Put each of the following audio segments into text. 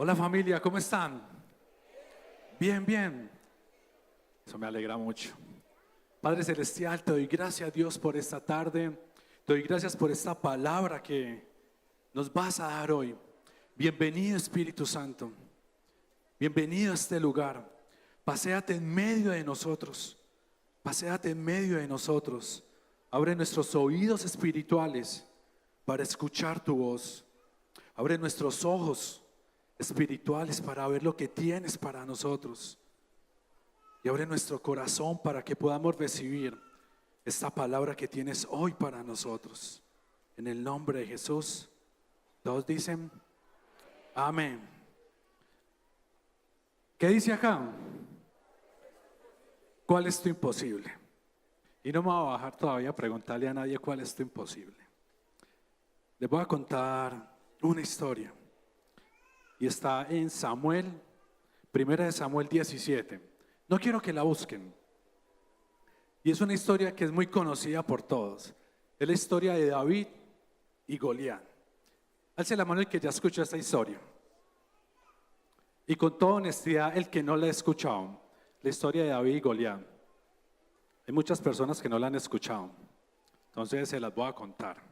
Hola familia, ¿cómo están? Bien, bien. Eso me alegra mucho. Padre Celestial, te doy gracias, Dios, por esta tarde. Te doy gracias por esta palabra que nos vas a dar hoy. Bienvenido, Espíritu Santo. Bienvenido a este lugar. Paséate en medio de nosotros. Paséate en medio de nosotros. Abre nuestros oídos espirituales para escuchar tu voz. Abre nuestros ojos espirituales para ver lo que tienes para nosotros. Y abre nuestro corazón para que podamos recibir esta palabra que tienes hoy para nosotros. En el nombre de Jesús. Todos dicen amén. ¿Qué dice acá? ¿Cuál es tu imposible? Y no me voy a bajar todavía a preguntarle a nadie cuál es tu imposible. Les voy a contar una historia. Y está en Samuel, primera de Samuel 17. No quiero que la busquen. Y es una historia que es muy conocida por todos. Es la historia de David y Goliat. Alce la mano el que ya escuchó esta historia. Y con toda honestidad, el que no la ha escuchado. La historia de David y Goliat. Hay muchas personas que no la han escuchado. Entonces se las voy a contar.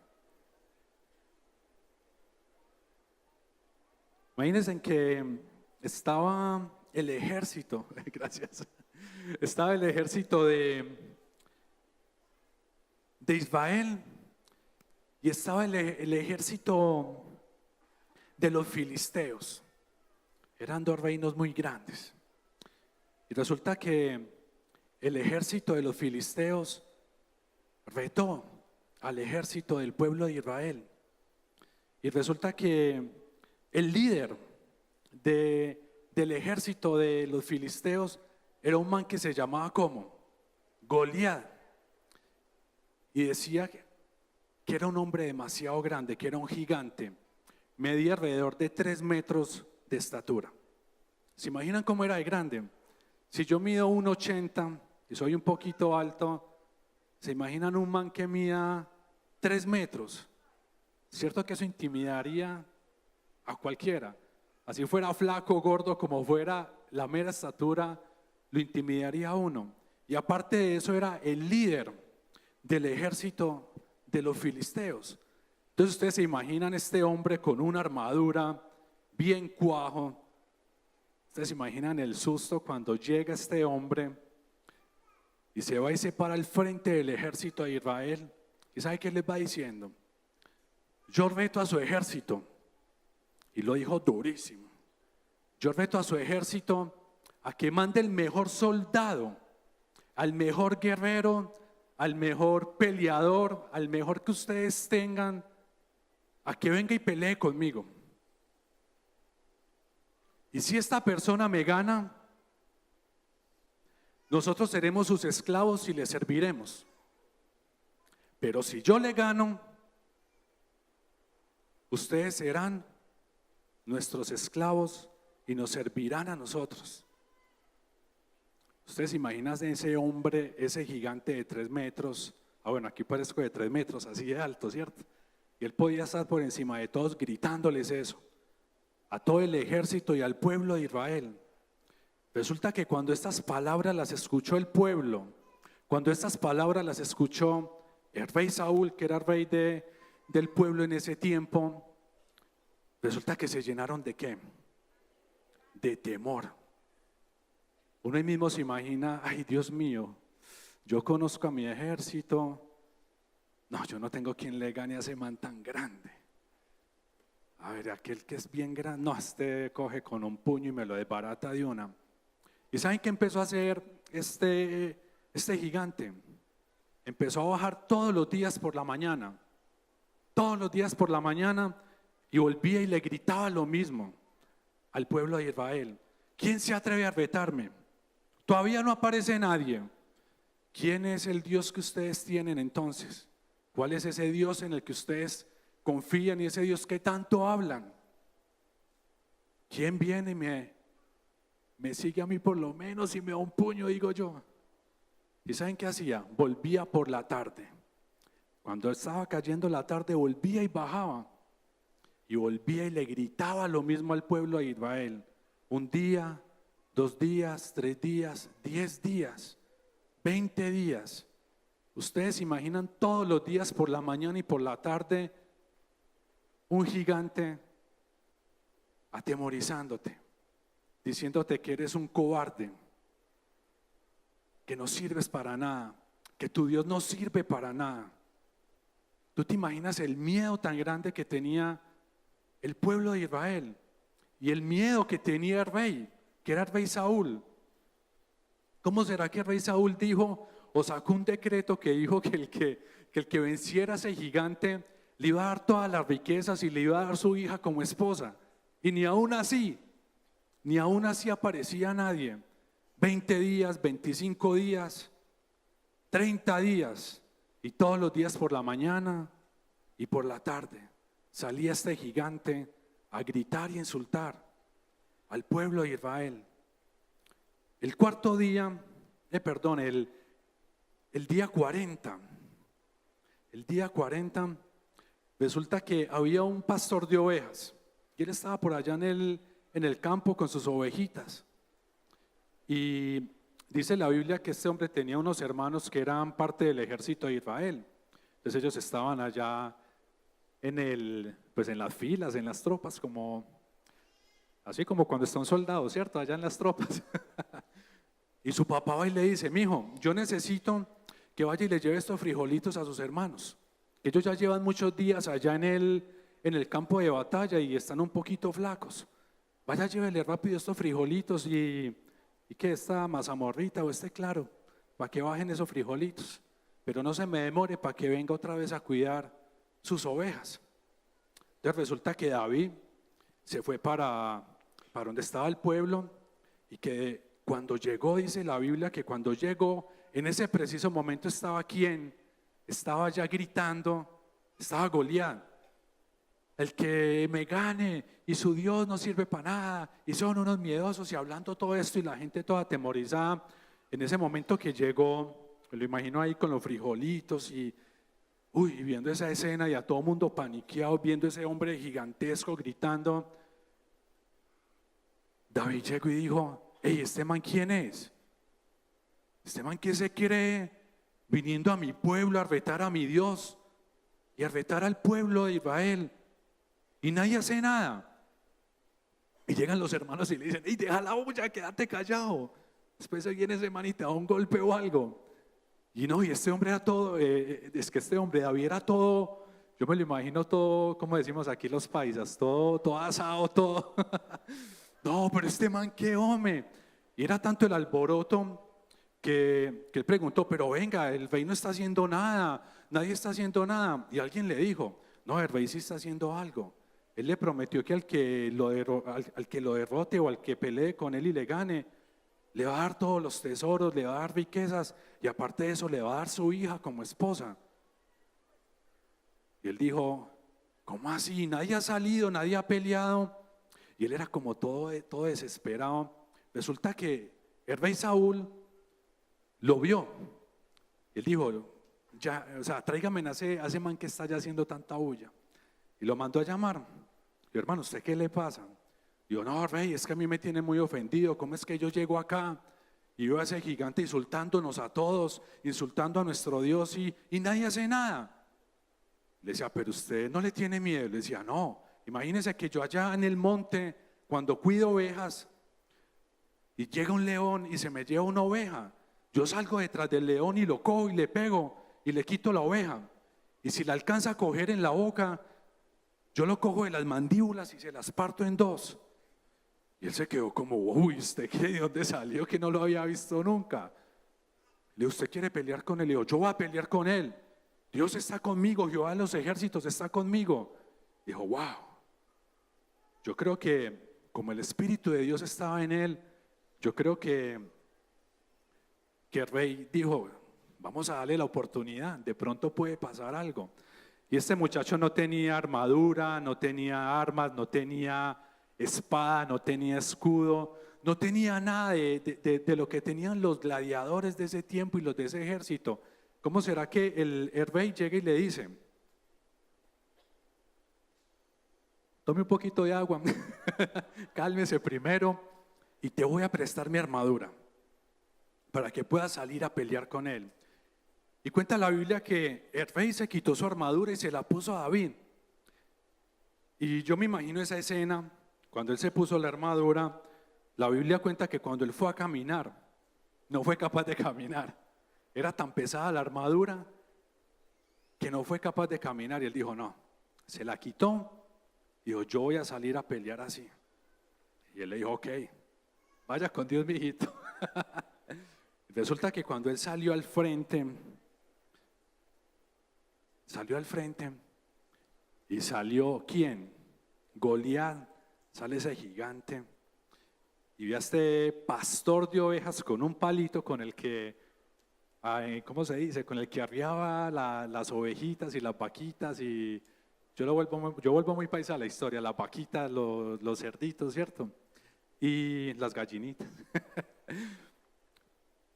Imagínense que estaba el ejército, gracias, estaba el ejército de Israel y estaba el ejército de los filisteos. Eran dos reinos muy grandes. Y resulta que el ejército de los filisteos retó al ejército del pueblo de Israel. Y resulta que el líder del ejército de los filisteos era un man que se llamaba ¿cómo? Goliat. Y decía que era un hombre demasiado grande, que era un gigante. Medía alrededor de 3 metros de estatura. ¿Se imaginan cómo era de grande? Si yo mido 1,80 y soy un poquito alto, ¿se imaginan un man que mida 3 metros? ¿Cierto que eso intimidaría a cualquiera? Así fuera flaco, gordo, como fuera, la mera estatura lo intimidaría a uno. Y aparte de eso era el líder del ejército de los filisteos. Entonces ustedes se imaginan este hombre con una armadura bien cuajo. Ustedes se imaginan el susto cuando llega este hombre y se va y se para al frente del ejército de Israel. ¿Y sabe qué les va diciendo? Yo reto a su ejército. Y lo dijo durísimo. Yo reto a su ejército a que mande el mejor soldado, al mejor guerrero, al mejor peleador, al mejor que ustedes tengan, a que venga y pelee conmigo. Y si esta persona me gana, nosotros seremos sus esclavos y le serviremos. Pero si yo le gano, ustedes serán nuestros esclavos y nos servirán a nosotros. Ustedes se imaginan ese hombre, ese gigante de 3 metros. Bueno, aquí parezco de 3 metros, así de alto, ¿cierto? Y él podía estar por encima de todos gritándoles eso, a todo el ejército y al pueblo de Israel. Resulta que cuando estas palabras las escuchó el pueblo, cuando estas palabras las escuchó el rey Saúl, que era rey del pueblo en ese tiempo, resulta que se llenaron ¿de qué? De temor. Uno ahí mismo se imagina, ay Dios mío, yo conozco a mi ejército, no, yo no tengo quien le gane a ese man tan grande. A ver, aquel que es bien grande, no, este coge con un puño y me lo desbarata de una. ¿Y saben qué empezó a hacer este gigante? Empezó a bajar todos los días por la mañana, todos los días por la mañana, y volvía y le gritaba lo mismo al pueblo de Israel. ¿Quién se atreve a retarme? Todavía no aparece nadie. ¿Quién es el Dios que ustedes tienen entonces? ¿Cuál es ese Dios en el que ustedes confían y ese Dios que tanto hablan? ¿Quién viene y me sigue a mí por lo menos y me da un puño, digo yo? ¿Y saben qué hacía? Volvía por la tarde. Cuando estaba cayendo la tarde volvía y bajaba. y volvía y le gritaba lo mismo al pueblo de Israel. 1 día, 2 días, 3 días, 10 días, 20 días. Ustedes imaginan todos los días por la mañana y por la tarde un gigante atemorizándote, diciéndote que eres un cobarde, que no sirves para nada, que tu Dios no sirve para nada. ¿Tú te imaginas el miedo tan grande que tenía el pueblo de Israel y el miedo que tenía el rey, que era el rey Saúl? ¿Cómo será que el rey Saúl dijo o sacó un decreto que dijo que el que venciera a ese gigante le iba a dar todas las riquezas y le iba a dar su hija como esposa? Y ni aún así aparecía nadie. 20 días, 25 días, 30 días, y todos los días por la mañana y por la tarde salía este gigante a gritar y insultar al pueblo de Israel. El cuarto día, el día 40, resulta que había un pastor de ovejas y él estaba por allá en el campo con sus ovejitas. Y dice la Biblia que este hombre tenía unos hermanos que eran parte del ejército de Israel. Entonces ellos estaban allá en las filas, en las tropas, así como cuando está un soldado, ¿cierto? Allá en las tropas. Y su papá va y le dice: mijo, yo necesito que vaya y le lleve estos frijolitos a sus hermanos. Ellos ya llevan muchos días allá en el campo de batalla y están un poquito flacos. Vaya, llévele rápido estos frijolitos y que esta mazamorrita o claro, para que bajen esos frijolitos. Pero no se me demore para que venga otra vez a cuidar sus ovejas. Entonces resulta que David se fue para donde estaba el pueblo y que cuando llegó, dice la Biblia que cuando llegó, en ese preciso momento estaba quien estaba ya gritando, estaba Goliat. El que me gane y su Dios no sirve para nada y son unos miedosos, y hablando todo esto y la gente toda atemorizada. En ese momento que llegó, me lo imagino ahí con los frijolitos y viendo esa escena y a todo mundo paniqueado, viendo ese hombre gigantesco gritando. David llegó y dijo: hey, ¿este man quién es? ¿Este man qué se quiere viniendo a mi pueblo a retar a mi Dios y a retar al pueblo de Israel? Y nadie hace nada. Y llegan los hermanos y le dicen: hey, deja la olla, quédate callado. Después se viene ese man y te da un golpe o algo. Y este hombre era todo, es que este hombre David era todo, yo me lo imagino todo, como decimos aquí los paisas, todo asado, todo. No, pero este man, qué hombre. Y era tanto el alboroto que él preguntó: pero venga, el rey no está haciendo nada, nadie está haciendo nada. Y alguien le dijo: no, el rey sí está haciendo algo. Él le prometió que al que lo derrote o al que pelee con él y le gane, le va a dar todos los tesoros, le va a dar riquezas, y aparte de eso le va a dar su hija como esposa. Y él dijo: ¿cómo así? Nadie ha salido, nadie ha peleado. Y él era como todo desesperado. Resulta que el rey Saúl lo vio. Él dijo: ya, tráigame a ese man que está ya haciendo tanta bulla. Y lo mandó a llamar. Y hermano, ¿usted qué le pasa? Y yo: no, rey, es que a mí me tiene muy ofendido. ¿Cómo es que yo llego acá y veo a ese gigante insultándonos a todos, insultando a nuestro Dios y nadie hace nada? Le decía: pero usted no le tiene miedo. Le decía: no, imagínese que yo allá en el monte, cuando cuido ovejas, y llega un león y se me lleva una oveja, yo salgo detrás del león y lo cojo y le pego y le quito la oveja. Y si la alcanza a coger en la boca, yo lo cojo de las mandíbulas y se las parto en dos. Y él se quedó como: ¿usted qué? ¿De dónde salió? Que no lo había visto nunca. Le digo: ¿usted quiere pelear con él? Le digo: yo voy a pelear con él. Dios está conmigo, Jehová de los ejércitos está conmigo. Dijo: wow. Yo creo que como el Espíritu de Dios estaba en él, yo creo que el rey dijo: vamos a darle la oportunidad, de pronto puede pasar algo. Y este muchacho no tenía armadura, no tenía armas, no tenía espada, no tenía escudo, no tenía nada de lo que tenían los gladiadores de ese tiempo y los de ese ejército. ¿Cómo será que el rey llega y le dice: tome un poquito de agua, cálmese primero y te voy a prestar mi armadura para que puedas salir a pelear con él. Y cuenta la Biblia que el rey se quitó su armadura y se la puso a David. Y yo me imagino esa escena, cuando él se puso la armadura, la Biblia cuenta que cuando él fue a caminar, no fue capaz de caminar. Era tan pesada la armadura que no fue capaz de caminar. Y él dijo, no, se la quitó. Dijo, yo voy a salir a pelear así. Y él le dijo, ok, vaya con Dios, mijito. Resulta que cuando él salió al frente y salió, ¿quién? Goliat, sale ese gigante. Y vi a este pastor de ovejas con un palito con el que, ¿cómo se dice? Con el que arriaba las ovejitas y las vaquitas. Y yo vuelvo muy paisa a la historia, las vaquitas, los cerditos, ¿cierto? Y las gallinitas.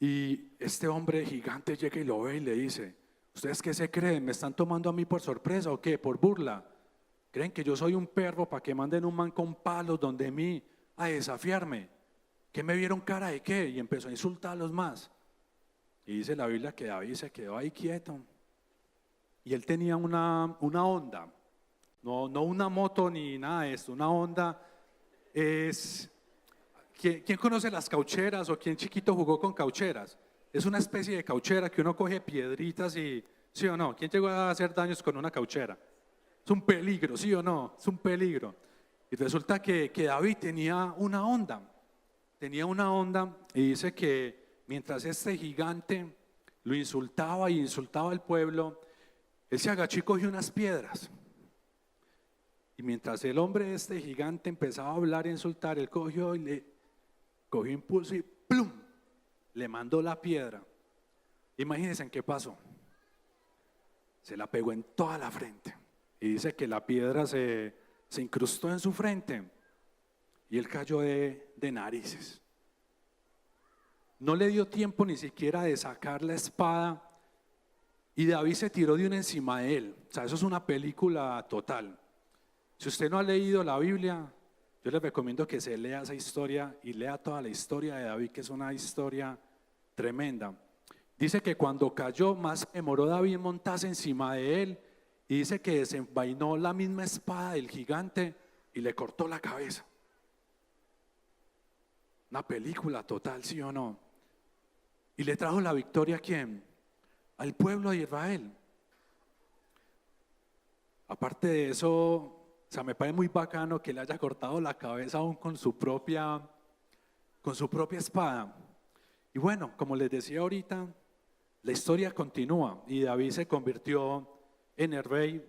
Y este hombre gigante llega y lo ve y le dice, ¿ustedes qué se creen? ¿Me están tomando a mí por sorpresa o qué? ¿Por burla? ¿Creen que yo soy un perro para que manden un man con palos donde mí a desafiarme? ¿Qué me vieron cara de qué? Y empezó a insultarlos más. Y dice la Biblia que David se quedó ahí quieto. Y él tenía una Honda, no una moto ni nada de esto, una Honda es... ¿Quién conoce las caucheras o quién chiquito jugó con caucheras? Es una especie de cauchera que uno coge piedritas y, ¿sí o no? ¿Quién llegó a hacer daños con una cauchera? Es un peligro, ¿sí o no? Es un peligro. Y resulta que David tenía una Honda y dice que mientras este gigante lo insultaba y insultaba al pueblo, él se agachó y cogió unas piedras. Y mientras el hombre este gigante empezaba a hablar e insultar, él cogió impulso y ¡plum! Le mandó la piedra. Imagínense en qué pasó. Se la pegó en toda la frente. Y dice que la piedra se incrustó en su frente y él cayó de narices. No le dio tiempo ni siquiera de sacar la espada y David se tiró de una encima de él. O sea, eso es una película total. Si usted no ha leído la Biblia, yo les recomiendo que se lea esa historia y lea toda la historia de David, que es una historia tremenda. Dice que cuando cayó, más demoró David en montarse encima de él y dice que desenvainó la misma espada del gigante y le cortó la cabeza. Una película total, ¿sí o no? Y le trajo la victoria ¿a quién? Al pueblo de Israel. Aparte de eso, o sea, me parece muy bacano que le haya cortado la cabeza aún con su propia espada. Y bueno, como les decía ahorita, la historia continúa y David se convirtió en el rey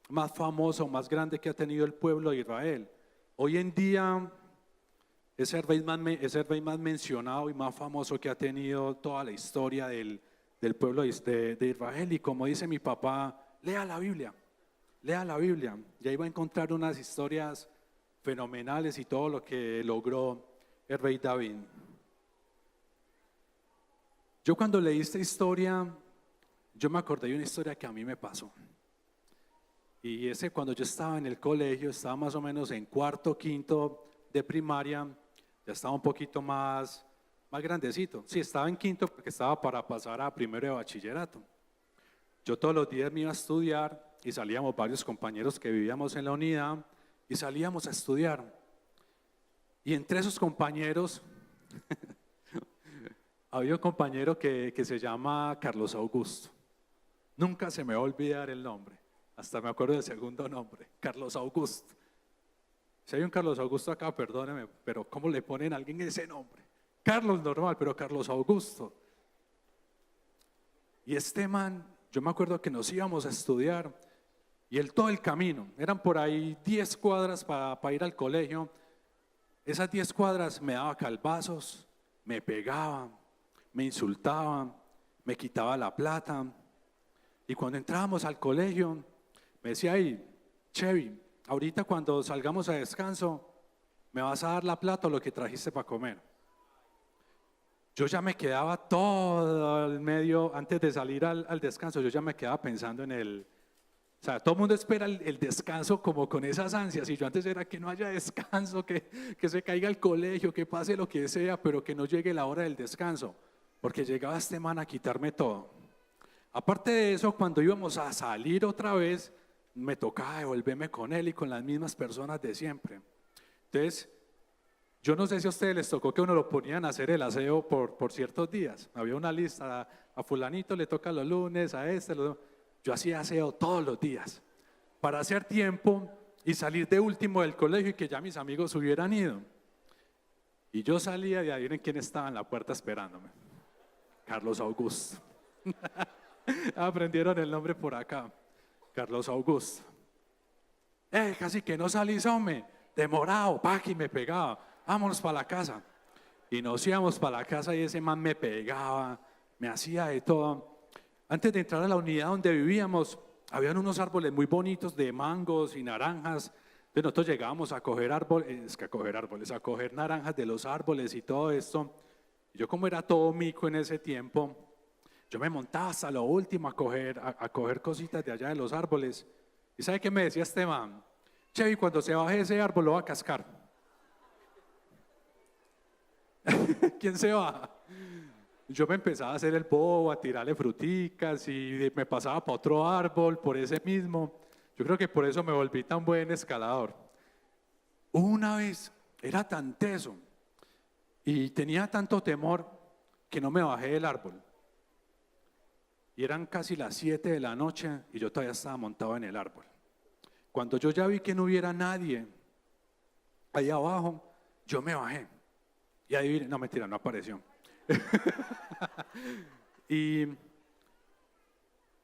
más famoso, más grande que ha tenido el pueblo de Israel. Hoy en día es el rey más mencionado y más famoso que ha tenido toda la historia del pueblo de Israel. Y como dice mi papá, lea la Biblia. Y ahí va a encontrar unas historias fenomenales y todo lo que logró el rey David. Yo cuando leí esta historia, yo me acordé de una historia que a mí me pasó. Y ese cuando yo estaba en el colegio, estaba más o menos en cuarto, quinto de primaria, ya estaba un poquito más grandecito. Sí, estaba en quinto porque estaba para pasar a primero de bachillerato. Yo todos los días me iba a estudiar y salíamos varios compañeros que vivíamos en la unidad y salíamos a estudiar. Y entre esos compañeros había un compañero que se llama Carlos Augusto. Nunca se me va a olvidar el nombre, hasta me acuerdo del segundo nombre, Carlos Augusto. Si hay un Carlos Augusto acá, perdóneme, pero ¿cómo le ponen a alguien ese nombre? Carlos normal, pero Carlos Augusto. Y este man, yo me acuerdo que nos íbamos a estudiar y él todo el camino, eran por ahí 10 cuadras para ir al colegio. Esas 10 cuadras me daba calvazos, me pegaba, me insultaba, me quitaba la plata. Y cuando entrábamos al colegio, me decía ahí, Chevy, ahorita cuando salgamos a descanso, me vas a dar la plata o lo que trajiste para comer. Yo ya me quedaba todo el medio, antes de salir al descanso, yo ya me quedaba pensando en el, O sea, todo el mundo espera el descanso como con esas ansias, y yo antes era que no haya descanso, que se caiga el colegio, que pase lo que sea, pero que no llegue la hora del descanso, porque llegaba este man a quitarme todo. Aparte de eso, cuando íbamos a salir otra vez, me tocaba devolverme con él y con las mismas personas de siempre. Entonces, yo no sé si a ustedes les tocó que uno lo ponían a hacer el aseo por ciertos días. Había una lista, a fulanito le toca los lunes, a este, yo hacía aseo todos los días para hacer tiempo y salir de último del colegio y que ya mis amigos hubieran ido. Y yo salía y adivinen quién estaba en la puerta esperándome. Carlos Augusto. Aprendieron el nombre por acá. Carlos Augusto. Casi que no salís, hombre. Demorado, y me pegaba. Vámonos para la casa. Y nos íbamos para la casa y ese man me pegaba, me hacía de todo. Antes de entrar a la unidad donde vivíamos, habían unos árboles muy bonitos de mangos y naranjas. Entonces nosotros llegábamos a coger árboles, a coger naranjas de los árboles y todo esto. Y yo, como era todo mico en ese tiempo, yo me montaba hasta lo último a coger cositas de allá de los árboles. ¿Y sabe qué me decía este man? Chevy, cuando se baje ese árbol lo va a cascar. ¿Quién se baja? Yo me empezaba a hacer el bobo, a tirarle fruticas y me pasaba para otro árbol, por ese mismo. Yo creo que por eso me volví tan buen escalador. Una vez era tan teso y tenía tanto temor que no me bajé del árbol. Y eran casi las 7 de la noche y yo todavía estaba montado en el árbol. Cuando yo ya vi que no hubiera nadie ahí abajo, yo me bajé. Y adivinen, no, mentira, no apareció. y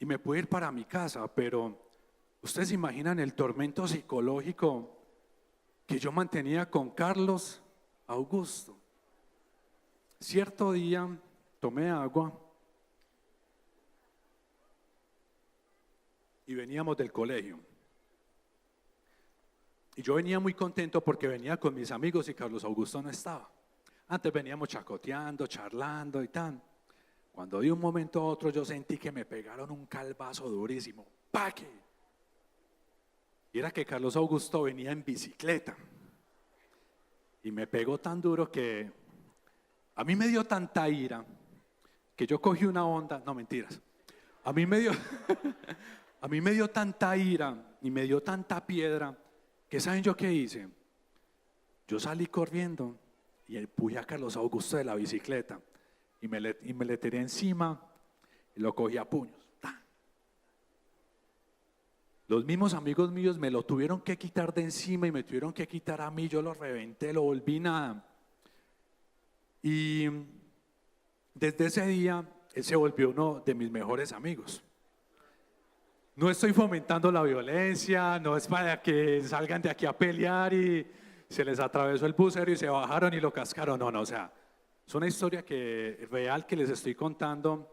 me pude ir para mi casa, pero ustedes se imaginan el tormento psicológico que yo mantenía con Carlos Augusto. Cierto día tomé agua y veníamos del colegio. Y yo venía muy contento porque venía con mis amigos y Carlos Augusto no estaba. Antes veníamos chacoteando, charlando y tal. Cuando de un momento a otro yo sentí que me pegaron un calvazo durísimo. ¡Paque! Y era que Carlos Augusto venía en bicicleta. Y me pegó tan duro que a mí me dio tanta ira que yo cogí una onda. No, mentiras. A mí me dio tanta ira y me dio tanta piedra que ¿saben yo qué hice? Yo salí corriendo y empujé a Carlos Augusto de la bicicleta y me le tiré encima y lo cogí a puños. ¡Tan! Los mismos amigos míos me lo tuvieron que quitar de encima y me tuvieron que quitar a mí. Yo lo reventé, lo volví nada. Y desde ese día él se volvió uno de mis mejores amigos. No estoy fomentando la violencia, no es para que salgan de aquí a pelear y se les atravesó el busero y se bajaron y lo cascaron. No, o sea, es una historia real que les estoy contando.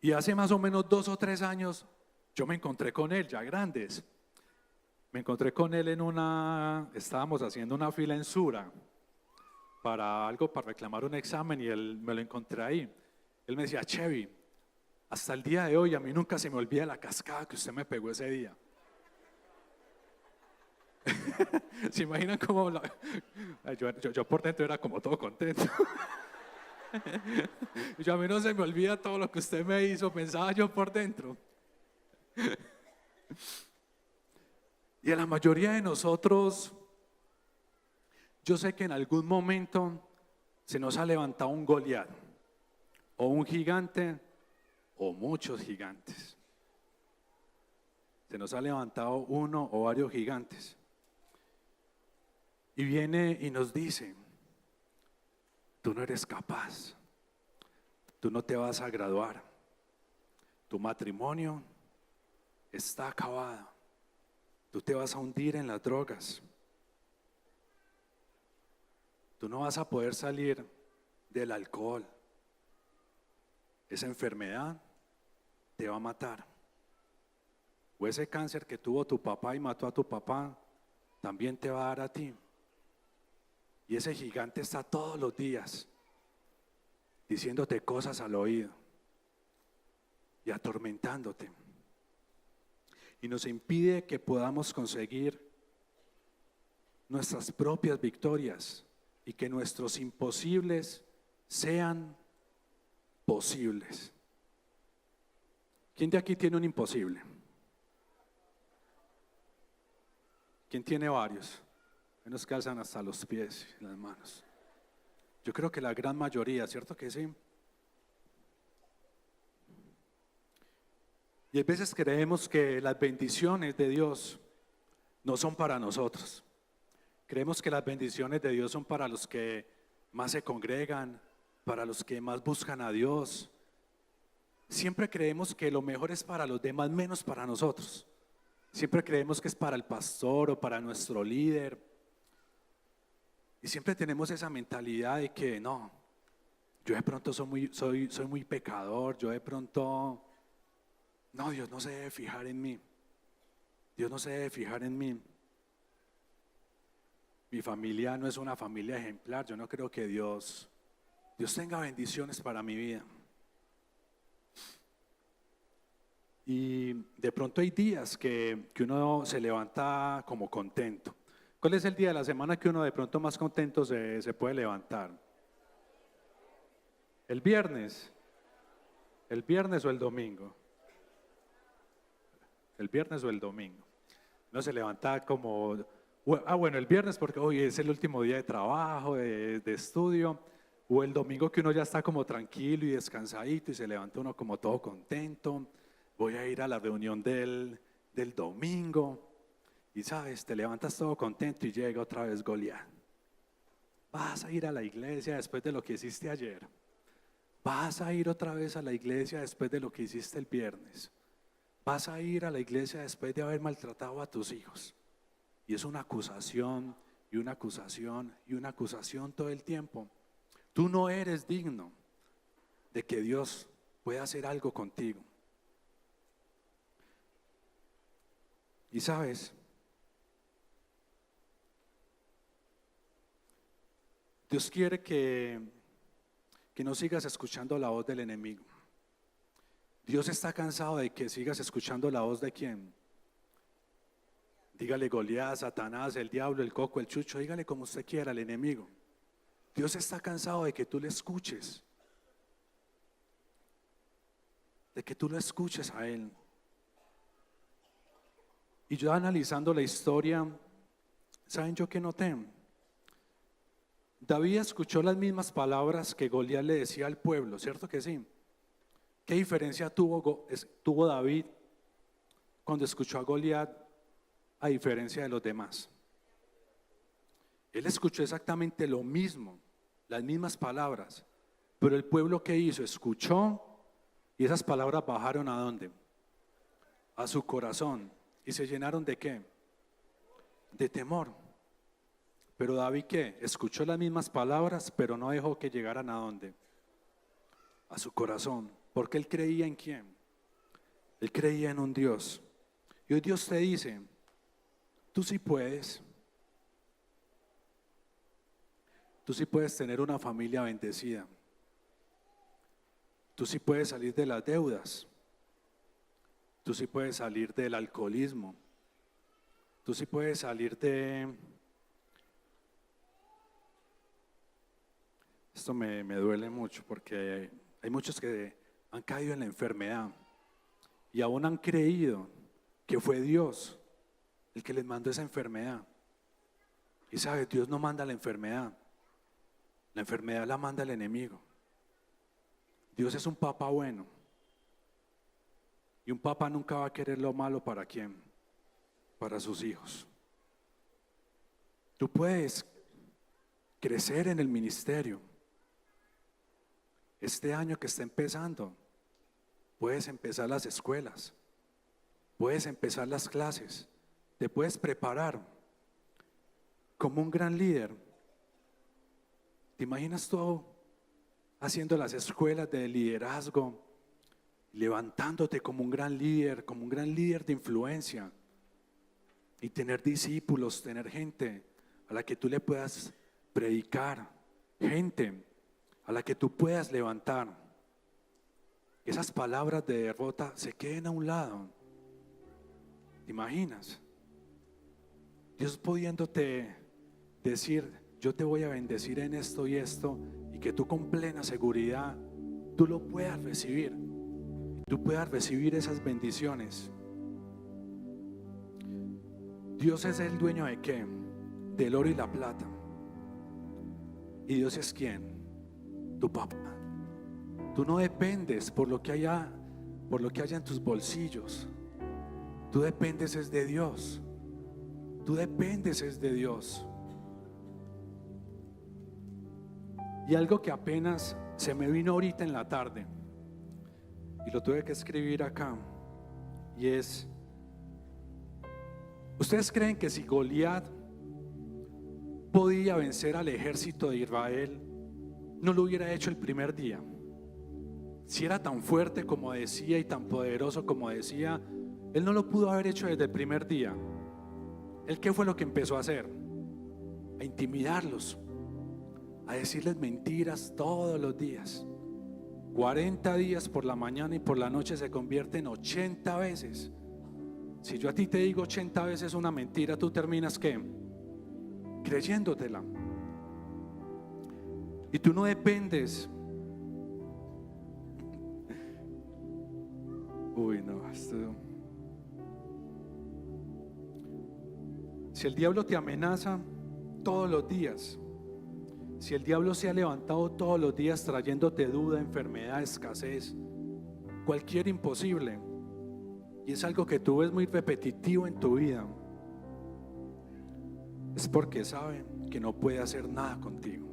Y hace más o menos 2 o 3 años yo me encontré con él, ya grandes. Me encontré con él estábamos haciendo una fila en Sura para reclamar un examen y él me lo encontré ahí. Él me decía, Chevy, hasta el día de hoy a mí nunca se me olvida la cascada que usted me pegó ese día. ¿Se imaginan cómo yo por dentro era como todo contento? A mí no se me olvida todo lo que usted me hizo, pensaba yo por dentro. Y a la mayoría de nosotros, yo sé que en algún momento se nos ha levantado un Goliat, o un gigante, o muchos gigantes. Se nos ha levantado uno o varios gigantes. Y viene y nos dice, tú no eres capaz, tú no te vas a graduar, tu matrimonio está acabado, tú te vas a hundir en las drogas, tú no vas a poder salir del alcohol, esa enfermedad te va a matar, o ese cáncer que tuvo tu papá y mató a tu papá también te va a dar a ti. Y ese gigante está todos los días diciéndote cosas al oído y atormentándote. y nos impide que podamos conseguir nuestras propias victorias y que nuestros imposibles sean posibles. ¿Quién de aquí tiene un imposible? ¿Quién tiene varios? Unos que alzan hasta los pies y las manos. Yo creo que la gran mayoría, ¿cierto que sí? Y a veces creemos que las bendiciones de Dios no son para nosotros. Creemos que las bendiciones de Dios son para los que más se congregan, para los que más buscan a Dios. Siempre creemos que lo mejor es para los demás, menos para nosotros. Siempre creemos que es para el pastor o para nuestro líder. Y siempre tenemos esa mentalidad de que no, yo de pronto soy muy pecador, yo de pronto, no, Dios no se debe fijar en mí. Dios no se debe fijar en mí. Mi familia no es una familia ejemplar, yo no creo que Dios tenga bendiciones para mi vida. Y de pronto hay días que uno se levanta como contento. ¿Cuál es el día de la semana que uno de pronto más contento se puede levantar? ¿El viernes? ¿El viernes o el domingo? ¿El viernes o el domingo? Uno se levanta como, bueno, el viernes porque hoy es el último día de trabajo, de estudio, o el domingo que uno ya está como tranquilo y descansadito y se levanta uno como todo contento. Voy a ir a la reunión del domingo. Y sabes, te levantas todo contento y llega otra vez Goliat. Vas a ir a la iglesia después de lo que hiciste ayer. Vas a ir otra vez a la iglesia después de lo que hiciste el viernes. Vas a ir a la iglesia después de haber maltratado a tus hijos. Y es una acusación y una acusación y una acusación todo el tiempo. Tú no eres digno de que Dios pueda hacer algo contigo. Y sabes, Dios quiere que no sigas escuchando la voz del enemigo. Dios está cansado de que sigas escuchando la voz de quién. Dígale Goliat, Satanás, el diablo, el coco, el chucho, dígale como usted quiera al enemigo. Dios está cansado de que tú le escuches. De que tú lo escuches a él. Y yo analizando la historia, ¿saben yo qué noté? David escuchó las mismas palabras que Goliat le decía al pueblo, ¿cierto que sí? ¿Qué diferencia tuvo David cuando escuchó a Goliat a diferencia de los demás? Él escuchó exactamente lo mismo, las mismas palabras, pero el pueblo ¿qué hizo? Escuchó y esas palabras bajaron ¿a dónde? A su corazón. ¿Y se llenaron de qué? De temor. Pero David ¿qué? Escuchó las mismas palabras, pero no dejó que llegaran ¿a dónde? A su corazón. Porque él creía en quién. Él creía en un Dios. Y hoy Dios te dice, tú sí puedes. Tú sí puedes tener una familia bendecida. Tú sí puedes salir de las deudas. Tú sí puedes salir del alcoholismo. Tú sí puedes salir de... Esto me duele mucho porque hay muchos que han caído en la enfermedad y aún han creído que fue Dios el que les mandó esa enfermedad. Y sabes, Dios no manda la enfermedad la manda el enemigo. Dios es un papá bueno y un papá nunca va a querer lo malo para quién, para sus hijos. Tú puedes crecer en el ministerio. Este año que está empezando, puedes empezar las escuelas, puedes empezar las clases, te puedes preparar como un gran líder. ¿Te imaginas tú haciendo las escuelas de liderazgo, levantándote como un gran líder de influencia y tener discípulos, tener gente a la que tú le puedas predicar, gente a la que tú puedas levantar? Esas palabras de derrota se queden a un lado ¿Te imaginas? Dios pudiéndote decir, yo te voy a bendecir en esto y esto, y que tú con plena seguridad, tú lo puedas recibir. Tú puedas recibir esas bendiciones. Dios es el dueño ¿de qué? Del oro y la plata. ¿Y Dios es quién? Tu papá. Tú no dependes por lo que haya en tus bolsillos. Tú dependes es de Dios. Tú dependes es de Dios. Y algo que apenas se me vino ahorita en la tarde, y lo tuve que escribir acá, y es: ¿ustedes creen que si Goliat podía vencer al ejército de Israel, no lo hubiera hecho el primer día? Si era tan fuerte como decía y tan poderoso como decía, él no lo pudo haber hecho desde el primer día. ¿Él qué fue lo que empezó a hacer? A intimidarlos, a decirles mentiras todos los días. 40 días por la mañana y por la noche se convierte en 80 veces. Si yo a ti te digo 80 veces una mentira, tú terminas ¿qué? Creyéndotela. Y tú no dependes. Uy, no, esto... Si el diablo te amenaza todos los días, si el diablo se ha levantado todos los días trayéndote duda, enfermedad, escasez, cualquier imposible, y es algo que tú ves muy repetitivo en tu vida, es porque sabe que no puede hacer nada contigo.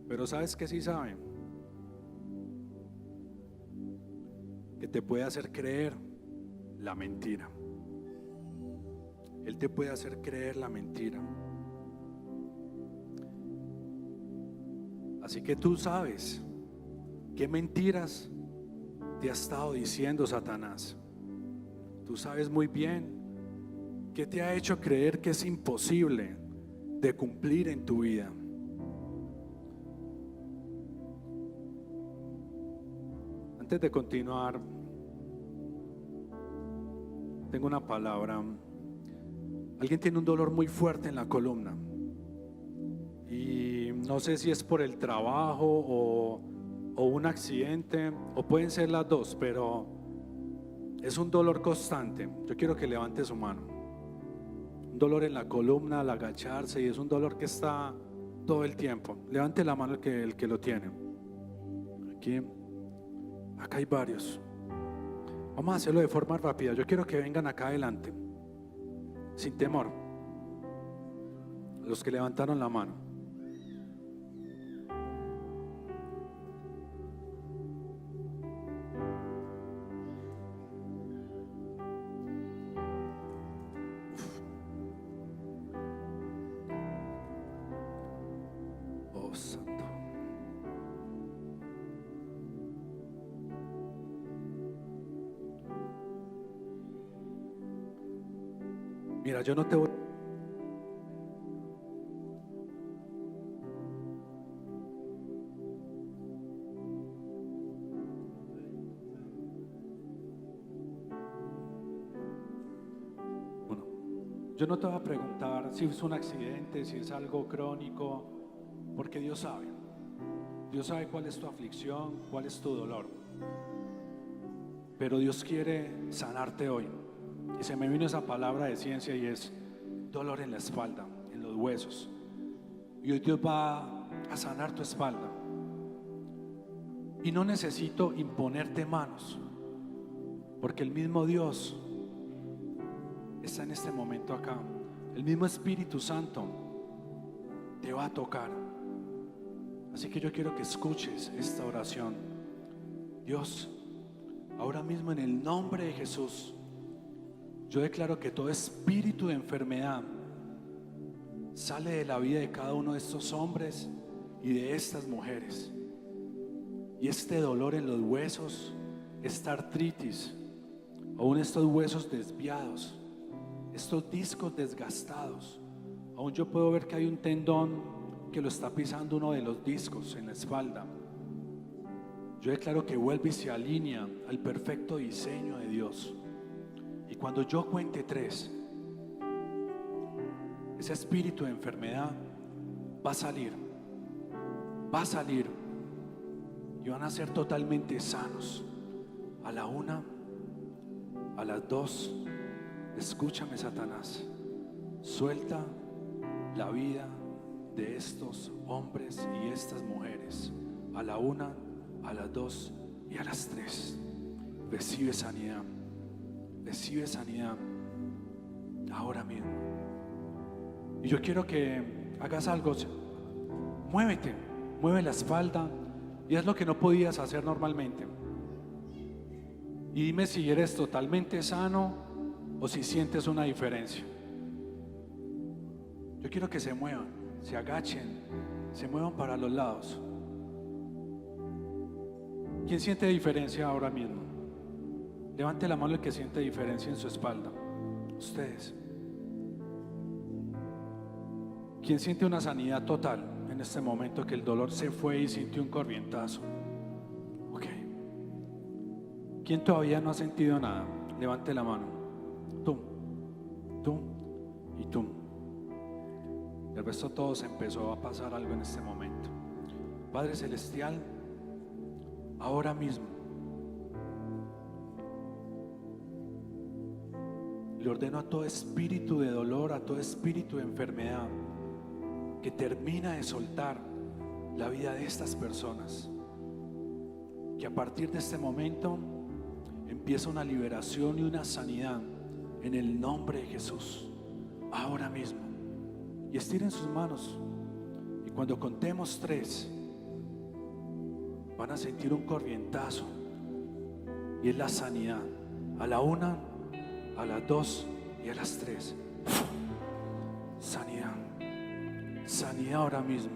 Pero ¿sabes qué sí sabe? Que te puede hacer creer la mentira. Él te puede hacer creer la mentira. Así que tú sabes qué mentiras te ha estado diciendo Satanás. Tú sabes muy bien qué te ha hecho creer que es imposible de cumplir en tu vida. Antes de continuar, tengo una palabra. Alguien tiene un dolor muy fuerte en la columna y no sé si es por el trabajo o un accidente, o pueden ser las dos, pero es un dolor constante. Yo quiero que levante su mano. Un dolor en la columna al agacharse, y es un dolor que está todo el tiempo. Levante la mano el que lo tiene. Aquí, acá hay varios. Vamos a hacerlo de forma rápida. Yo quiero que vengan acá adelante, sin temor, los que levantaron la mano. Oh, santo. Mira, yo no te voy. Bueno, yo no te voy a preguntar si es un accidente, si es algo crónico, porque Dios sabe. Dios sabe cuál es tu aflicción, cuál es tu dolor. Pero Dios quiere sanarte hoy. Y se me vino esa palabra de ciencia, y es dolor en la espalda, en los huesos. Y hoy Dios va a sanar tu espalda. Y no necesito imponerte manos, porque el mismo Dios está en este momento acá. El mismo Espíritu Santo te va a tocar. Así que yo quiero que escuches esta oración. Dios, ahora mismo en el nombre de Jesús, yo declaro que todo espíritu de enfermedad sale de la vida de cada uno de estos hombres y de estas mujeres. Y este dolor en los huesos, esta artritis, aún estos huesos desviados, estos discos desgastados, aún yo puedo ver que hay un tendón que lo está pisando uno de los discos en la espalda. yo declaro que vuelve y se alinea al perfecto diseño de Dios. Y cuando yo cuente 3, ese espíritu de enfermedad va a salir, y van a ser totalmente sanos. A la 1, a las 2, escúchame, Satanás, suelta la vida de estos hombres y estas mujeres. A la 1, a las 2 y a las 3. Recibe sanidad ahora mismo. Y yo quiero que hagas algo. Mueve la espalda y haz lo que no podías hacer normalmente. Y dime si eres totalmente sano o si sientes una diferencia. Yo quiero que se muevan, se agachen, se muevan para los lados. ¿Quién siente diferencia ahora mismo? Levante la mano el que siente diferencia en su espalda. Ustedes. ¿Quién siente una sanidad total en este momento, que el dolor se fue y sintió un corrientazo? Ok. ¿Quién todavía no ha sentido nada? Levante la mano. Tú y tú. El resto todos empezó a pasar algo en este momento. Padre Celestial, ahora mismo le ordeno a todo espíritu de dolor, a todo espíritu de enfermedad, que termina de soltar la vida de estas personas, que a partir de este momento empieza una liberación y una sanidad en el nombre de Jesús, ahora mismo. Y estiren sus manos, y cuando contemos 3 van a sentir un corrientazo, y es la sanidad. A la 1, a las 2 y a las 3. Sanidad ahora mismo,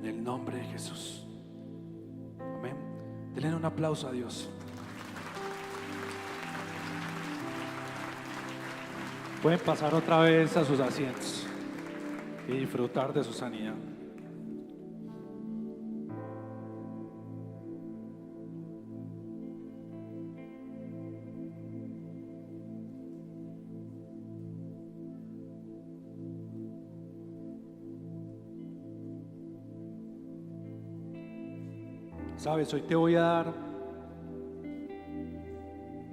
en el nombre de Jesús. Amén. Denle un aplauso a Dios. Pueden pasar otra vez a sus asientos y disfrutar de su sanidad. Sabes, hoy te voy a dar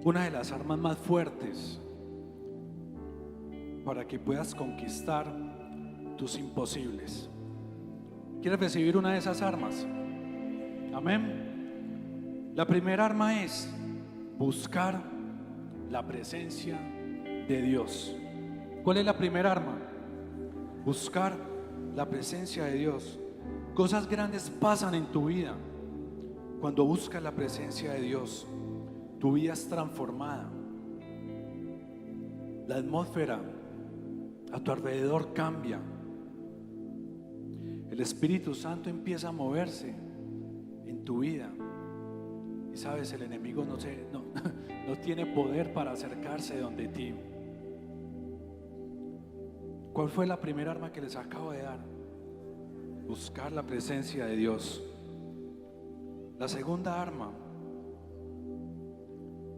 una de las armas más fuertes para que puedas conquistar tus imposibles. ¿Quieres recibir una de esas armas? Amén. La primera arma es buscar la presencia de Dios. ¿Cuál es la primera arma? Buscar la presencia de Dios. Cosas grandes pasan en tu vida cuando buscas la presencia de Dios. Tu vida es transformada. La atmósfera a tu alrededor cambia. El Espíritu Santo empieza a moverse en tu vida. Y sabes, el enemigo no tiene poder para acercarse donde ti. ¿Cuál fue la primera arma que les acabo de dar? Buscar la presencia de Dios. La segunda arma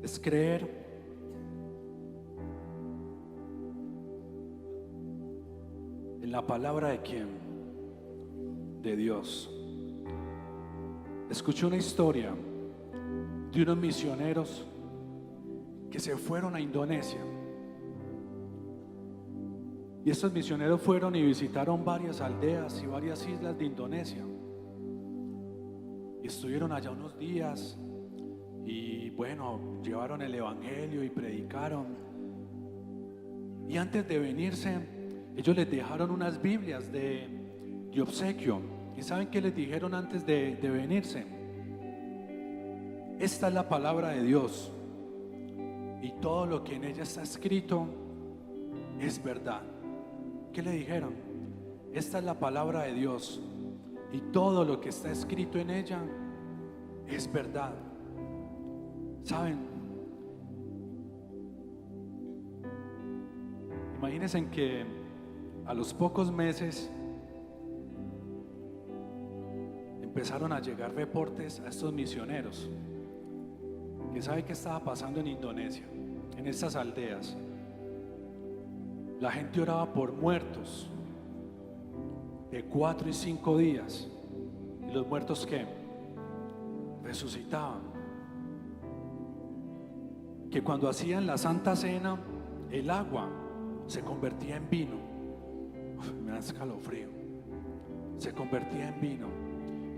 es creer en la palabra de quién? De Dios. Escuché una historia de unos misioneros que se fueron a Indonesia. Y estos misioneros fueron y visitaron varias aldeas y varias islas de Indonesia. Y estuvieron allá unos días y bueno, llevaron el evangelio y predicaron. Y antes de venirse, ellos les dejaron unas Biblias de obsequio. ¿Y saben qué les dijeron antes de venirse? Esta es la palabra de Dios y todo lo que en ella está escrito es verdad. ¿Qué le dijeron? Esta es la palabra de Dios y todo lo que está escrito en ella es verdad. ¿Saben? Imagínense que a los pocos meses empezaron a llegar reportes a estos misioneros que sabe qué estaba pasando en Indonesia, en estas aldeas. La gente oraba por muertos de 4 y 5 días, y los muertos que resucitaban. Que cuando hacían la Santa Cena, el agua se convertía en vino. Me da escalofrío. Se convertía en vino.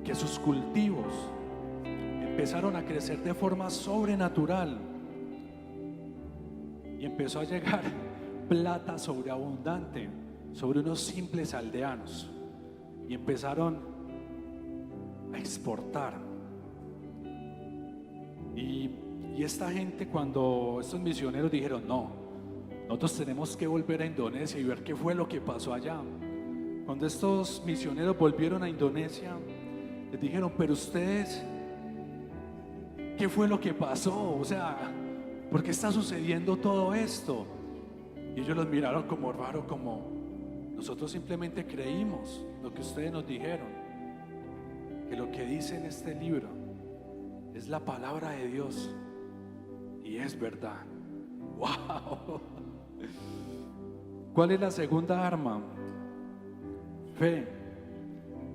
Que sus cultivos empezaron a crecer de forma sobrenatural y empezó a llegar plata sobreabundante sobre unos simples aldeanos, y empezaron a exportar. Y esta gente, cuando estos misioneros dijeron: no, nosotros tenemos que volver a Indonesia y ver qué fue lo que pasó allá. Cuando estos misioneros volvieron a Indonesia, les dijeron: pero ustedes, ¿qué fue lo que pasó? O sea, ¿por qué está sucediendo todo esto? Y ellos los miraron como raro, como: nosotros simplemente creímos lo que ustedes nos dijeron, que lo que dice en este libro es la palabra de Dios y es verdad. ¡Wow! ¿Cuál es la segunda arma? Fe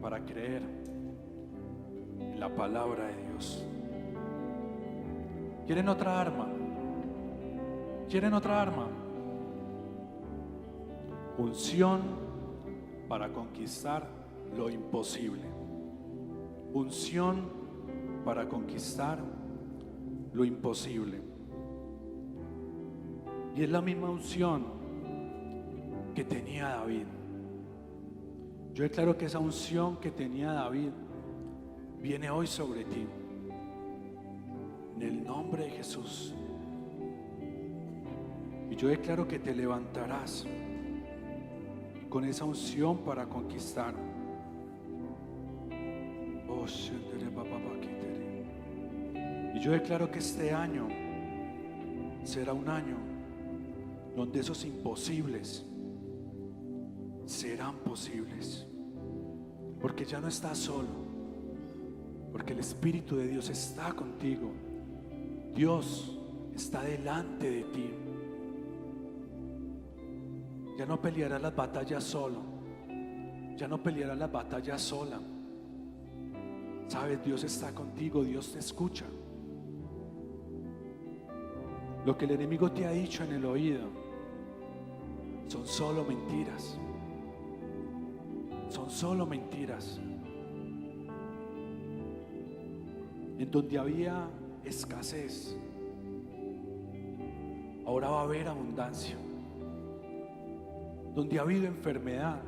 para creer en la palabra de Dios. ¿Quieren otra arma? ¿Quieren otra arma? Unción para conquistar lo imposible. Unción para conquistar lo imposible. Y es la misma unción que tenía David. Yo declaro que esa unción que tenía David viene hoy sobre ti, en el nombre de Jesús. Y yo declaro que te levantarás con esa unción para conquistar. Y yo declaro que este año será un año donde esos imposibles serán posibles, porque ya no estás solo, porque el Espíritu de Dios está contigo. Dios está delante de ti. Ya no pelearás las batallas solo, ya no pelearás las batallas sola. Sabes, Dios está contigo, Dios te escucha. Lo que el enemigo te ha dicho en el oído son solo mentiras. Son solo mentiras. En donde había escasez, ahora va a haber abundancia. Donde ha habido enfermedad,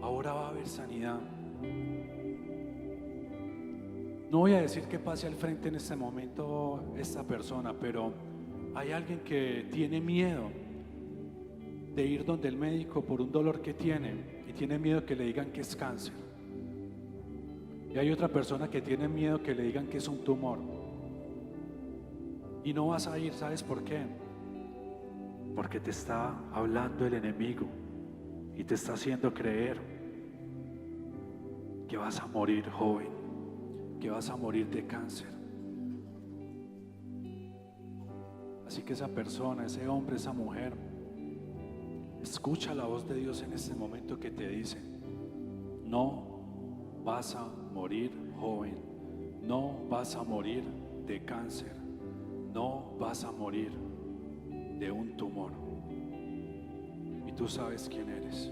ahora va a haber sanidad. No voy a decir que pase al frente en este momento esta persona, pero hay alguien que tiene miedo de ir donde el médico por un dolor que tiene, y tiene miedo que le digan que es cáncer. Y hay otra persona que tiene miedo que le digan que es un tumor. Y no vas a ir, ¿sabes por qué? Porque te está hablando el enemigo y te está haciendo creer que vas a morir joven, que vas a morir de cáncer. Así que esa persona, ese hombre, esa mujer, escucha la voz de Dios en este momento que te dice: no vas a morir joven, no vas a morir de cáncer, no vas a morir de un tumor. Y tú sabes quién eres.